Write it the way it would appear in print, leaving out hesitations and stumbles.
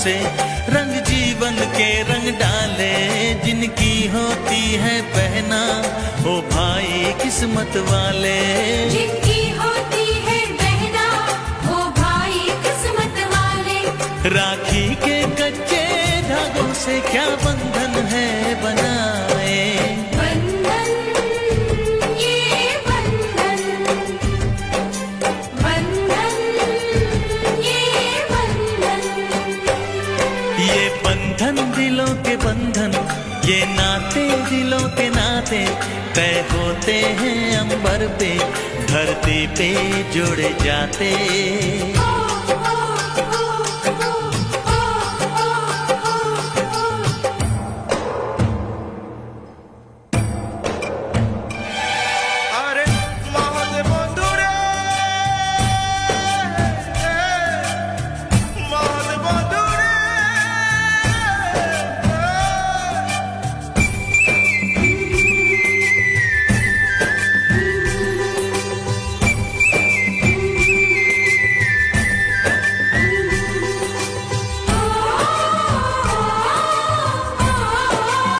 से रंग जीवन के रंग डाले, जिनकी होती है पहना ओ भाई किस्मत वाले। जिनकी होती है बहना ओ भाई किस्मत वाले। राखी के कच्चे धागों से क्या बंधन है बनाए, बंधन ये बंधन, बंधन ये बंधन। ये बंधन दिलों के बंधन, ये नाते दिलों के नाते तय होते हैं अंबर पे, धरती पे जोड़े जाते।